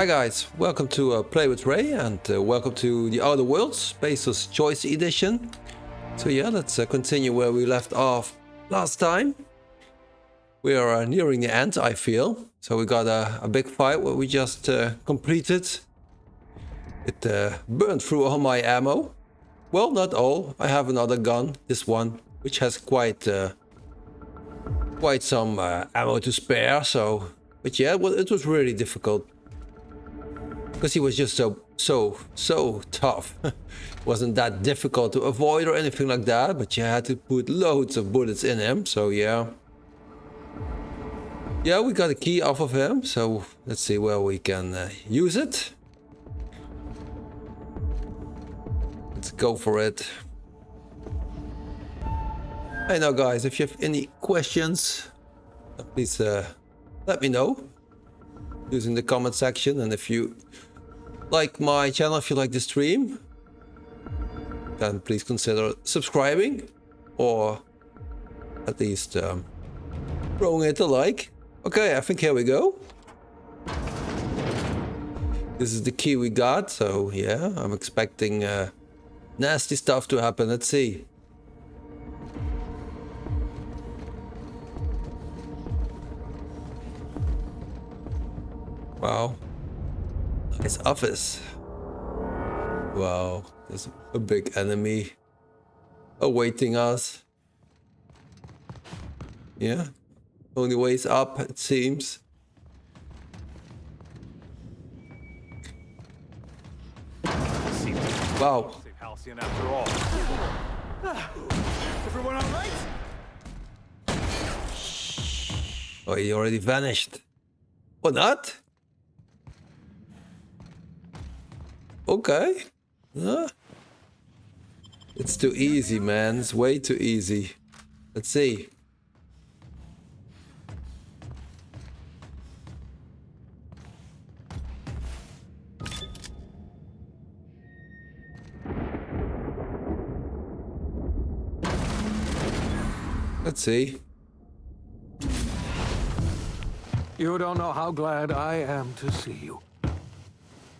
Hi guys, welcome to Play with Ray and welcome to the Outer Worlds Spacer's Choice Edition. So yeah, let's continue where we left off last time. We are nearing the end, I feel. So we got a big fight where we just completed. It burned through all my ammo. Well, not all. I have another gun, this one, which has quite some ammo to spare. So, but yeah, well, it was really difficult. Because he was just so tough. It wasn't that difficult to avoid or anything like that, but you had to put loads of bullets in him, so yeah. Yeah, we got a key off of him, so let's see where we can use it. Let's go for it. Hey now guys, if you have any questions, please let me know using the comment section, and if you like my channel, if you like the stream, then please consider subscribing or at least throwing it a like. Okay, I think here we go. This is the key we got, so yeah, I'm expecting nasty stuff to happen. Let's see. Wow. Nice office. Wow, there's a big enemy awaiting us. Yeah, only ways up, it seems. Wow. Halcyon after all. Everyone all right? Oh, he already vanished. Or not? Okay. It's too easy, man. It's way too easy. Let's see. Let's see. You don't know how glad I am to see you.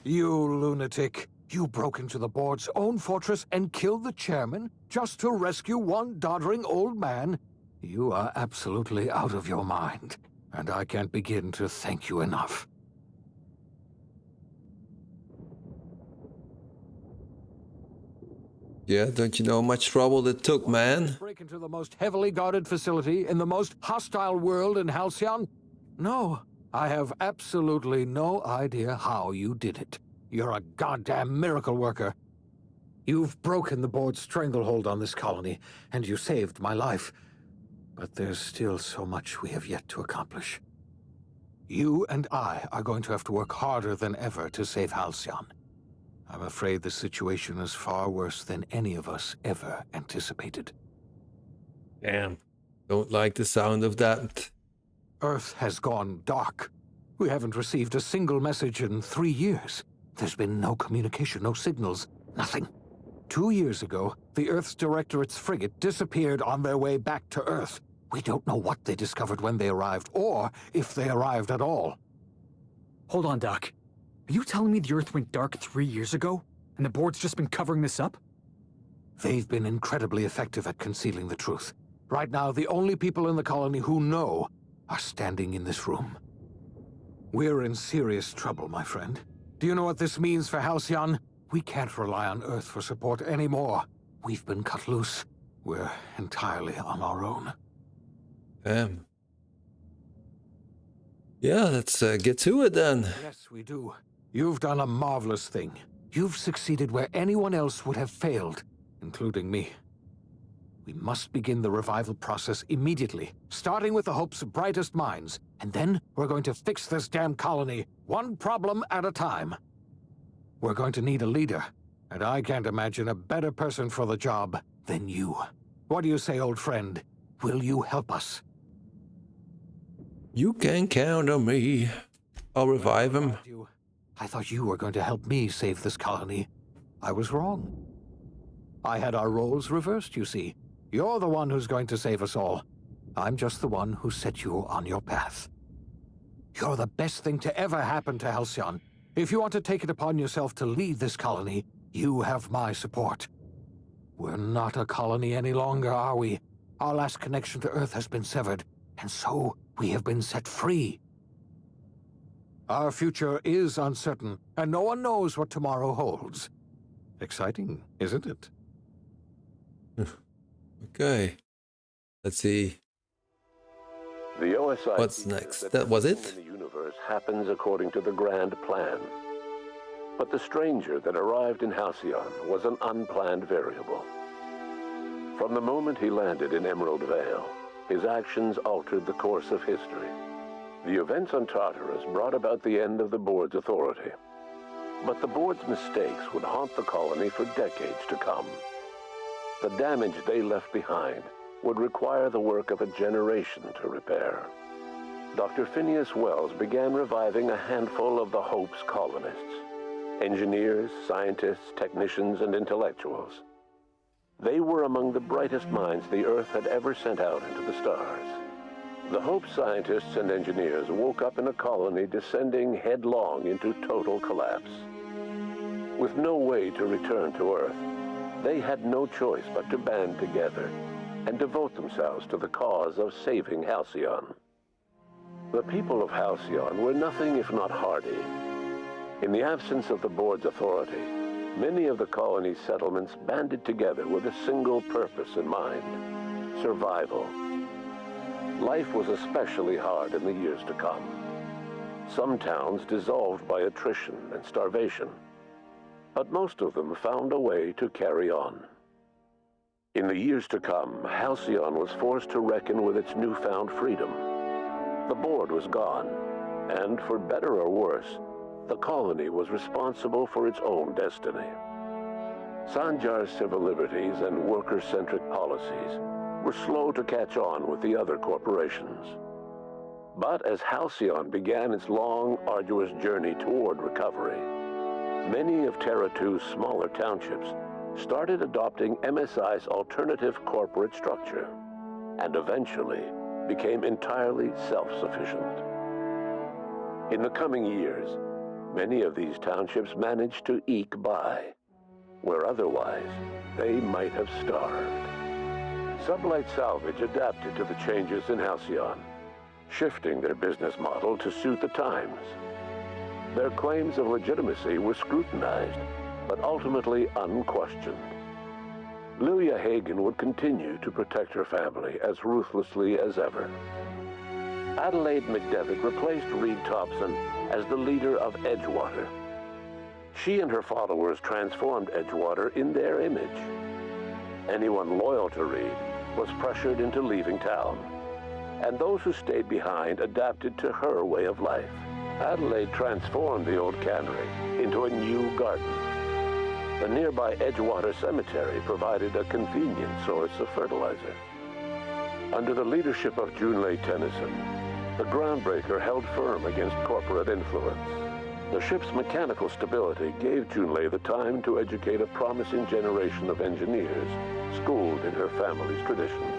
You lunatic. You broke into the board's own fortress and killed the chairman just to rescue one doddering old man? You are absolutely out of your mind, and I can't begin to thank you enough. Yeah, don't you know how much trouble it took, man? Break into the most heavily guarded facility in the most hostile world in Halcyon? No, I have absolutely no idea how you did it. You're a goddamn miracle worker. You've broken the board's stranglehold on this colony, and you saved my life. But there's still so much we have yet to accomplish. You and I are going to have to work harder than ever to save Halcyon. I'm afraid the situation is far worse than any of us ever anticipated. Damn. Don't like the sound of that. Earth has gone dark. We haven't received a single message in 3 years. There's been no communication, no signals, nothing. 2 years ago, the Earth's Directorate's frigate disappeared on their way back to Earth. We don't know what they discovered when they arrived, or if they arrived at all. Hold on, Doc. Are you telling me the Earth went dark 3 years ago, and the board's just been covering this up? They've been incredibly effective at concealing the truth. Right now, the only people in the colony who know are standing in this room. We're in serious trouble, my friend. Do you know what this means for Halcyon? We can't rely on Earth for support anymore. We've been cut loose. We're entirely on our own. Damn. Yeah, let's get to it then. Yes, we do. You've done a marvelous thing. You've succeeded where anyone else would have failed, including me. We must begin the revival process immediately, starting with the Hope's brightest minds, and then we're going to fix this damn colony, one problem at a time. We're going to need a leader, and I can't imagine a better person for the job than you. What do you say, old friend? Will you help us? You can count on me. I'll revive him. I thought you were going to help me save this colony. I was wrong. I had our roles reversed, you see. You're the one who's going to save us all. I'm just the one who set you on your path. You're the best thing to ever happen to Halcyon. If you want to take it upon yourself to lead this colony, you have my support. We're not a colony any longer, are we? Our last connection to Earth has been severed, and so we have been set free. Our future is uncertain, and no one knows what tomorrow holds. Exciting, isn't it? Okay. Let's see. The OSI What's teaches next? That was it? everything in the universe happens according to the grand plan. But the stranger that arrived in Halcyon was an unplanned variable. From the moment he landed in Emerald Vale, his actions altered the course of history. The events on Tartarus brought about the end of the board's authority. But the board's mistakes would haunt the colony for decades to come. The damage they left behind would require the work of a generation to repair. Dr. Phineas Wells began reviving a handful of the Hope's colonists. Engineers, scientists, technicians, and intellectuals. They were among the brightest minds the Earth had ever sent out into the stars. The Hope scientists and engineers woke up in a colony descending headlong into total collapse. With no way to return to Earth, they had no choice but to band together and devote themselves to the cause of saving Halcyon. The people of Halcyon were nothing if not hardy. In the absence of the board's authority, many of the colony's settlements banded together with a single purpose in mind: survival. Life was especially hard in the years to come. Some towns dissolved by attrition and starvation, but most of them found a way to carry on. In the years to come, Halcyon was forced to reckon with its newfound freedom. The board was gone, and for better or worse, the colony was responsible for its own destiny. Sanjar's civil liberties and worker-centric policies were slow to catch on with the other corporations. But as Halcyon began its long, arduous journey toward recovery, many of Terra 2's smaller townships started adopting MSI's alternative corporate structure, and eventually became entirely self-sufficient. In the coming years, many of these townships managed to eke by, where otherwise they might have starved. Sublight Salvage adapted to the changes in Halcyon, shifting their business model to suit the times. Their claims of legitimacy were scrutinized, but ultimately unquestioned. Lilia Hagen would continue to protect her family as ruthlessly as ever. Adelaide McDevitt replaced Reed Thompson as the leader of Edgewater. She and her followers transformed Edgewater in their image. Anyone loyal to Reed was pressured into leaving town, and those who stayed behind adapted to her way of life. Adelaide transformed the old cannery into a new garden. The nearby Edgewater Cemetery provided a convenient source of fertilizer. Under the leadership of Junlei Tennyson, the Groundbreaker held firm against corporate influence. The ship's mechanical stability gave Junlei the time to educate a promising generation of engineers schooled in her family's traditions.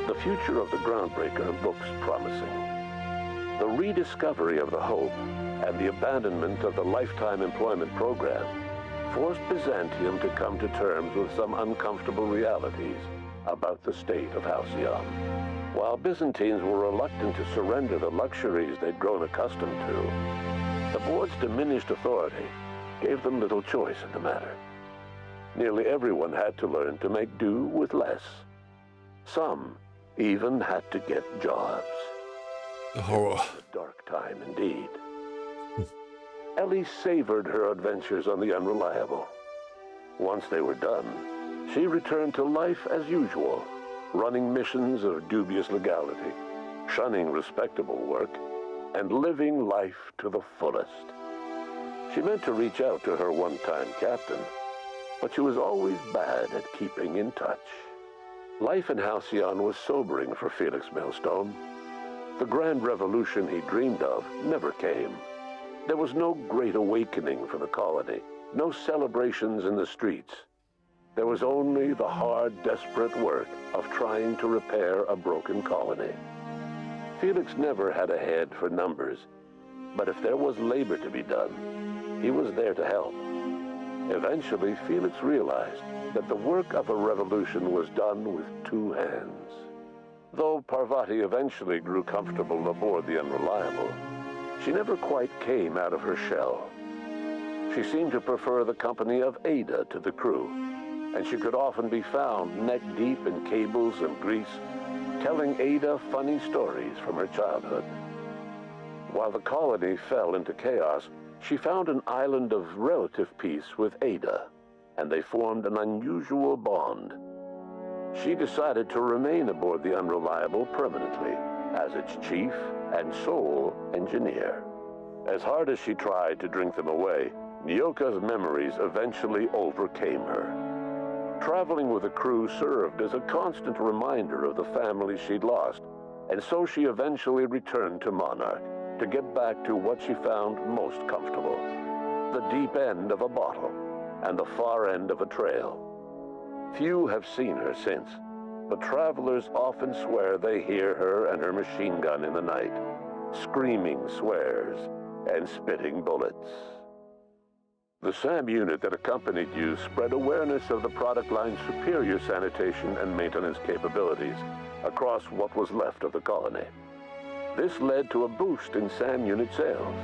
The future of the Groundbreaker looks promising. The rediscovery of the Hope and the abandonment of the Lifetime Employment Program forced Byzantium to come to terms with some uncomfortable realities about the state of Halcyon. While Byzantines were reluctant to surrender the luxuries they'd grown accustomed to, the board's diminished authority gave them little choice in the matter. Nearly everyone had to learn to make do with less. Some even had to get jobs. Horror. A dark time indeed. Ellie savored her adventures on the Unreliable. Once they were done, she returned to life as usual, running missions of dubious legality, shunning respectable work, and living life to the fullest. She meant to reach out to her one-time captain, but she was always bad at keeping in touch. Life in Halcyon was sobering for Felix Millstone. The grand revolution he dreamed of never came. There was no great awakening for the colony, no celebrations in the streets. There was only the hard, desperate work of trying to repair a broken colony. Felix never had a head for numbers. But if there was labor to be done, he was there to help. Eventually, Felix realized that the work of a revolution was done with two hands. Though Parvati eventually grew comfortable aboard the Unreliable, she never quite came out of her shell. She seemed to prefer the company of Ada to the crew, and she could often be found neck-deep in cables and grease, telling Ada funny stories from her childhood. While the colony fell into chaos, she found an island of relative peace with Ada, and they formed an unusual bond. She decided to remain aboard the Unreliable permanently as its chief and sole engineer. As hard as she tried to drink them away, Nyoka's memories eventually overcame her. Traveling with the crew served as a constant reminder of the family she'd lost, and so she eventually returned to Monarch to get back to what she found most comfortable: the deep end of a bottle and the far end of a trail. Few have seen her since, but travelers often swear they hear her and her machine gun in the night, screaming swears and spitting bullets. The SAM unit that accompanied you spread awareness of the product line's superior sanitation and maintenance capabilities across what was left of the colony. This led to a boost in SAM unit sales.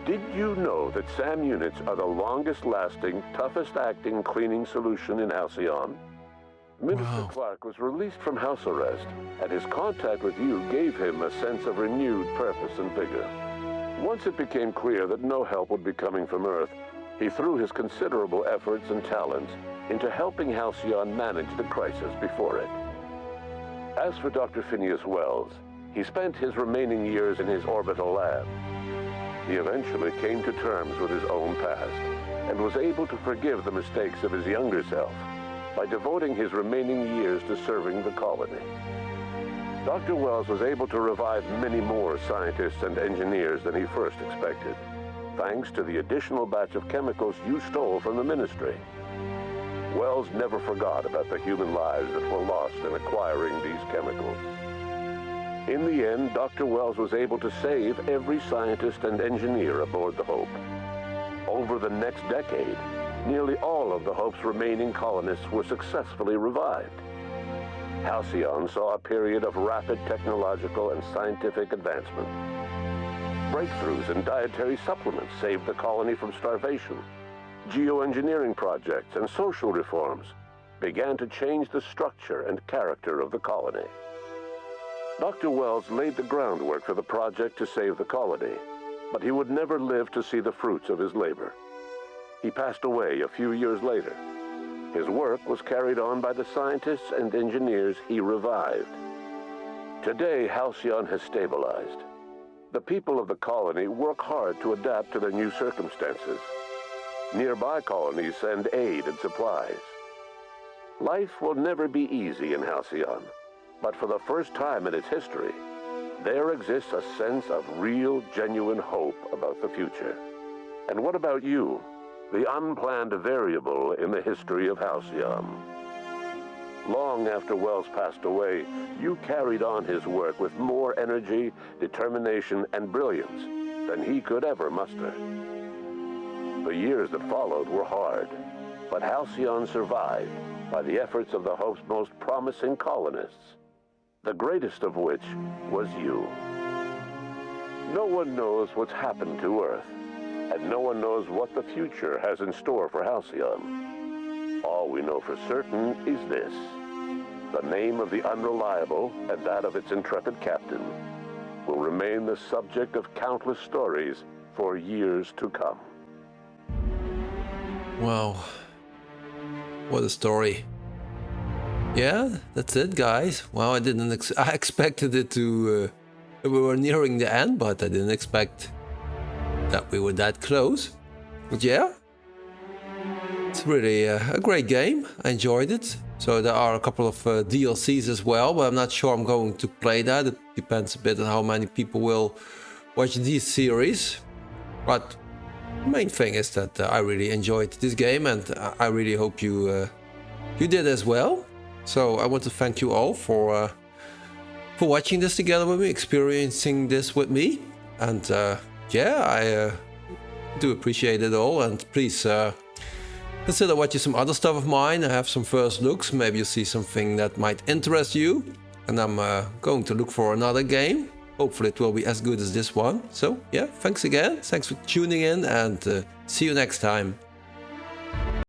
Did you know that SAM units are the longest-lasting, toughest-acting cleaning solution in Halcyon? Minister Clark was released from house arrest, and his contact with you gave him a sense of renewed purpose and vigor. Once it became clear that no help would be coming from Earth, he threw his considerable efforts and talents into helping Halcyon manage the crisis before it. As for Dr. Phineas Wells, he spent his remaining years in his orbital lab. He eventually came to terms with his own past and was able to forgive the mistakes of his younger self by devoting his remaining years to serving the colony. Dr. Wells was able to revive many more scientists and engineers than he first expected, thanks to the additional batch of chemicals you stole from the ministry. Wells never forgot about the human lives that were lost in acquiring these chemicals. In the end, Dr. Wells was able to save every scientist and engineer aboard the Hope. Over the next decade, nearly all of the Hope's remaining colonists were successfully revived. Halcyon saw a period of rapid technological and scientific advancement. Breakthroughs in dietary supplements saved the colony from starvation. Geoengineering projects and social reforms began to change the structure and character of the colony. Dr. Wells laid the groundwork for the project to save the colony, but he would never live to see the fruits of his labor. He passed away a few years later. His work was carried on by the scientists and engineers he revived. Today, Halcyon has stabilized. The people of the colony work hard to adapt to their new circumstances. Nearby colonies send aid and supplies. Life will never be easy in Halcyon, but for the first time in its history, there exists a sense of real, genuine hope about the future. And what about you, the unplanned variable in the history of Halcyon? Long after Wells passed away, you carried on his work with more energy, determination, and brilliance than he could ever muster. The years that followed were hard, but Halcyon survived by the efforts of the Hope's most promising colonists, the greatest of which was you. No one knows what's happened to Earth, and no one knows what the future has in store for Halcyon. All we know for certain is this: the name of the Unreliable and that of its intrepid captain will remain the subject of countless stories for years to come. Wow, what a story. Yeah, that's it, guys. Well, I didn't I expected it to we were nearing the end, but I didn't expect that we were that close. But yeah, it's really a great game. I enjoyed it. So there are a couple of DLCs as well, but I'm not sure I'm going to play that. It depends a bit on how many people will watch this series. But the main thing is that I really enjoyed this game, and I really hope you did as well. So I want to thank you all for watching this together with me, experiencing this with me. And yeah, I do appreciate it all, and please consider watching some other stuff of mine. I have some first looks, maybe you see something that might interest you, and I'm going to look for another game. Hopefully it will be as good as this one. So yeah, thanks again, thanks for tuning in, and see you next time.